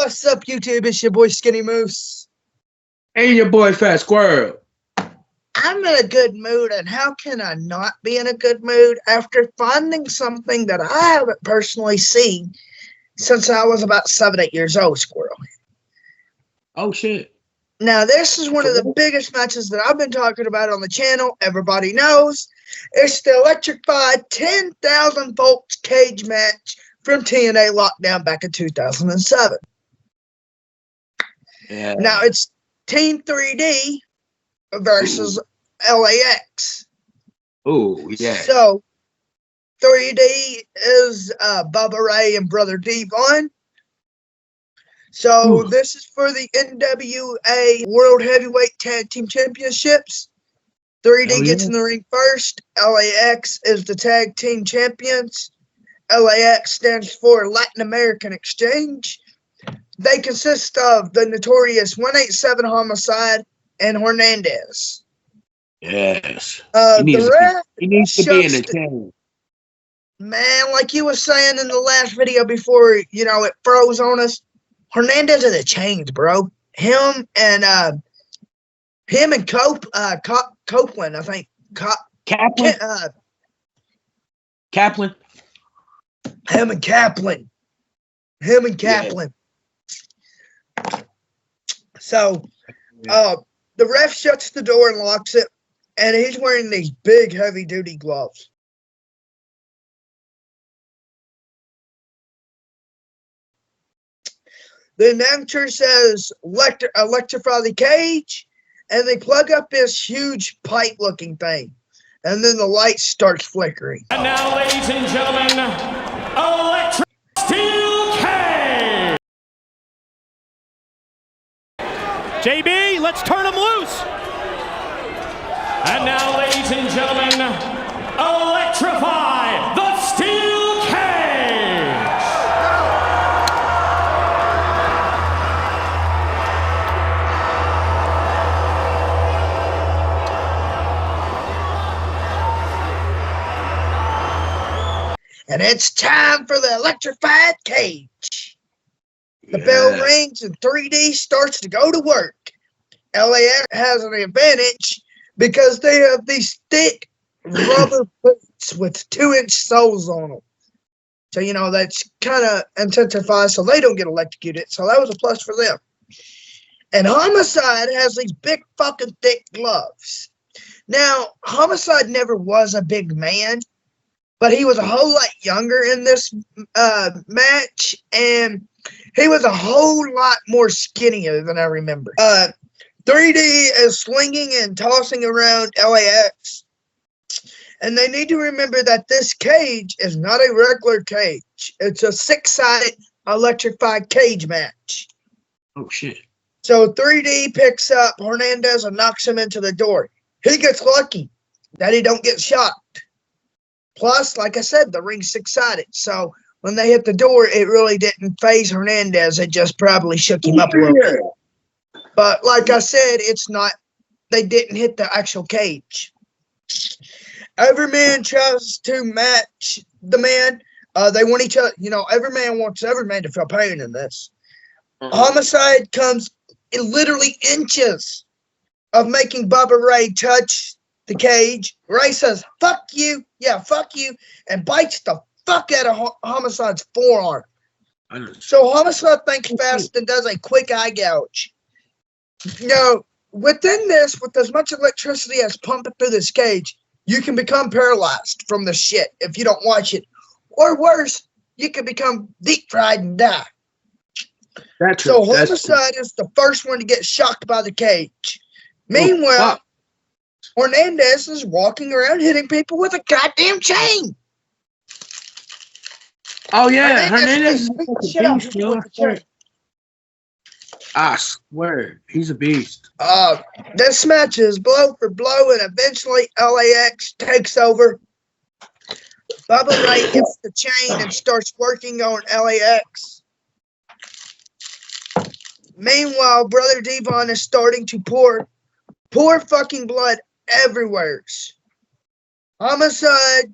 What's up, YouTube? It's your boy Skinny Moose. And your boy Fat Squirrel. I'm in a good mood, and how can I not be in a good mood after finding something that I haven't personally seen since I was about 7, 8 years old, Squirrel? Oh, shit. Now, this is one of the biggest matches that I've been talking about on the channel. Everybody knows. It's the electrified 10,000 volts cage match from TNA Lockdown back in 2007. Yeah. Now, it's Team 3D versus LAX. Oh, yeah. So, 3D is Bubba Ray and Brother Devon. So, this is for the NWA World Heavyweight Tag Team Championships. 3D gets in the ring first. LAX is the Tag Team Champions. LAX stands for Latin American Exchange. They consist of the notorious 187 Homicide and Hernandez. Yes. He needs to be in the chain. Man, like you were saying in the last video before, it froze on us. Hernandez are the chains, bro. Him and Copeland, I think. Kaplan? Kaplan? Him and Kaplan. Yeah. So, the ref shuts the door and locks it, and he's wearing these big, heavy-duty gloves. The announcer says, electrify the cage, and they plug up this huge pipe-looking thing, and then the light starts flickering. And now, ladies and gentlemen, Electric Steel Cage! JB, let's turn him loose! And now, ladies and gentlemen, electrify the Steel Cage! And it's time for the electrified cage. The bell rings and 3D starts to go to work. LAX has an advantage because they have these thick rubber boots with 2-inch soles on them. So, that's kind of intensified so they don't get electrocuted. So that was a plus for them. And Homicide has these big fucking thick gloves. Now, Homicide never was a big man, but he was a whole lot younger in this match, and he was a whole lot more skinnier than I remember. 3D is slinging and tossing around LAX, and they need to remember that this cage is not a regular cage. It's a 6-sided electrified cage match. Oh, shit. So 3D picks up Hernandez and knocks him into the door. He gets lucky that he don't get shot. Plus, like I said, the ring's 6-sided. So when they hit the door, it really didn't phase Hernandez. It just probably shook him up a little bit. But like I said, they didn't hit the actual cage. Every man tries to match the man. They want each other. Every man wants every man to feel pain in this. Homicide comes in literally inches of making Bubba Ray touch the cage. Ray says, fuck you. Yeah, fuck you. And bites the fuck out of Homicide's forearm. So Homicide thinks fast and does a quick eye gouge. Within this, with as much electricity as pumping through this cage, you can become paralyzed from the shit if you don't watch it. Or worse, you can become deep fried and die. So Homicide is the first one to get shocked by the cage. Meanwhile, Hernandez is walking around hitting people with a goddamn chain. Oh, yeah. Hernandez is a beast, yo. I swear, he's a beast. This match is blow for blow, and eventually LAX takes over. Bubba Ray gets the chain and starts working on LAX. Meanwhile, Brother Devon is starting to pour fucking blood everywhere. Homicide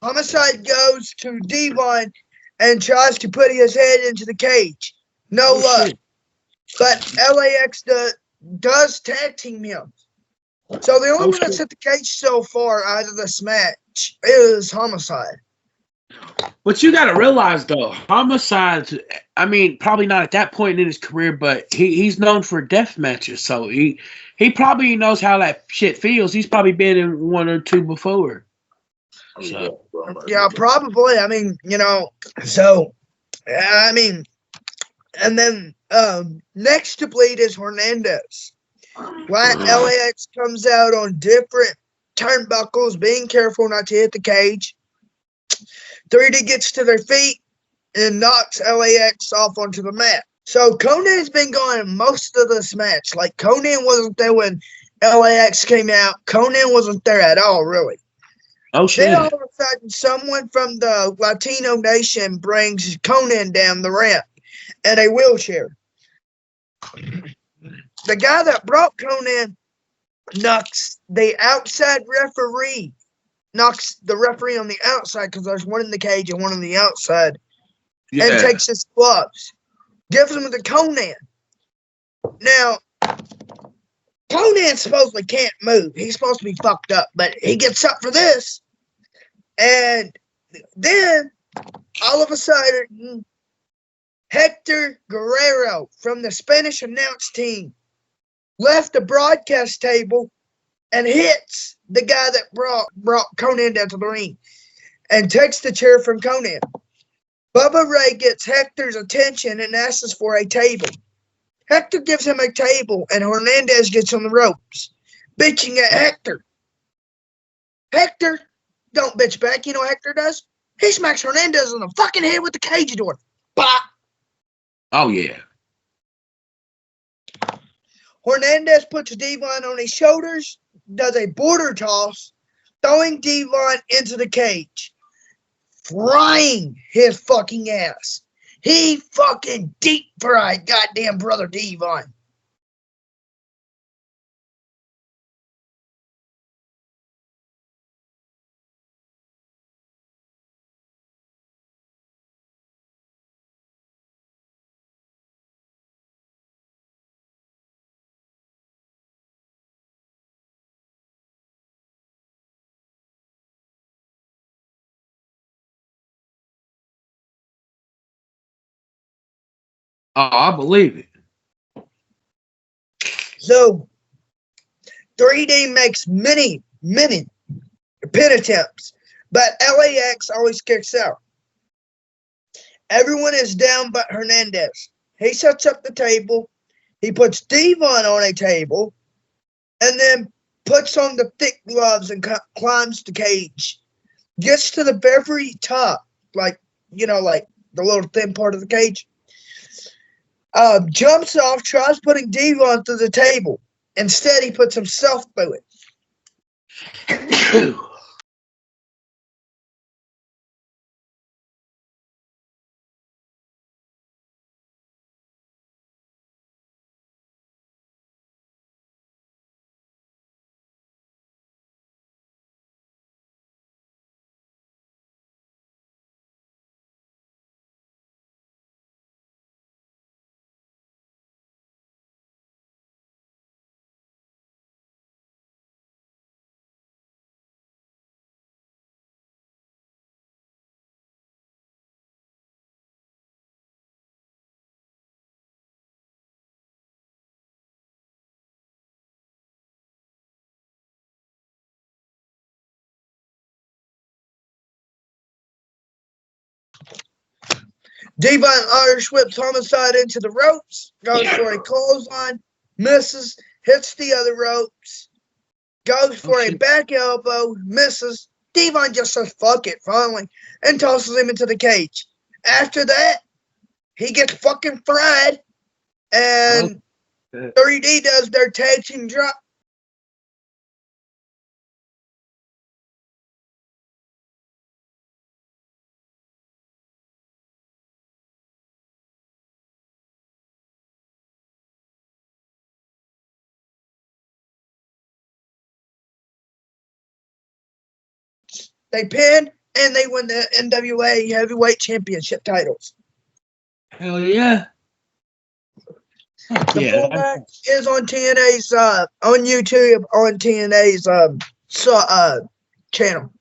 goes to Devon and tries to put his head into the cage. No luck. Shit. But LAX does tag team him. So the only one that's hit the cage so far out of this match is Homicide. But you got to realize, though, Homicide, I mean, probably not at that point in his career, but he's known for death matches. So he probably knows how that shit feels. He's probably been in one or two before. So. Yeah, probably. I mean, so, I mean, and then next to bleed is Hernandez. LAX comes out on different turnbuckles, being careful not to hit the cage. 3D gets to their feet and knocks LAX off onto the mat. So Konnan's been going most of this match. Like, Konnan wasn't there when LAX came out. Konnan wasn't there at all, really. Oh, shit. Then all of a sudden, someone from the Latino nation brings Konnan down the ramp in a wheelchair. The guy that brought Konnan knocks the outside referee. Knocks the referee on the outside because there's one in the cage and one on the outside. Yeah. And takes his gloves. Gives them to Konnan. Now, Konnan supposedly can't move. He's supposed to be fucked up, but he gets up for this. And then, all of a sudden, Hector Guerrero from the Spanish announce team left the broadcast table and hits the guy that brought Konnan down to the ring and takes the chair from Konnan. Bubba Ray gets Hector's attention and asks for a table. Hector gives him a table and Hernandez gets on the ropes, bitching at Hector. Hector don't bitch back. You know what Hector does? He smacks Hernandez on the fucking head with the cage door. Bop! Oh, yeah. Hernandez puts Devon on his shoulders, does a border toss, throwing Devon into the cage, frying his fucking ass. He fucking deep fried goddamn brother Devon. Oh, I believe it. So, 3D makes many pin attempts, but LAX always kicks out. Everyone is down but Hernandez. He sets up the table. He puts Devon on a table and then puts on the thick gloves and climbs the cage. Gets to the very top, like the little thin part of the cage. Jumps off, tries putting Devon through the table. Instead, he puts himself through it. Devon Irish whips Homicide into the ropes, goes for a clothesline, misses, hits the other ropes, goes for a back elbow, misses. Devon just says fuck it finally and tosses him into the cage. After that, he gets fucking fried and 3D does their tag team drop. They pin and they win the NWA Heavyweight Championship titles. Hell yeah. Fuck The yeah. full match is on TNA's on YouTube on TNA's channel.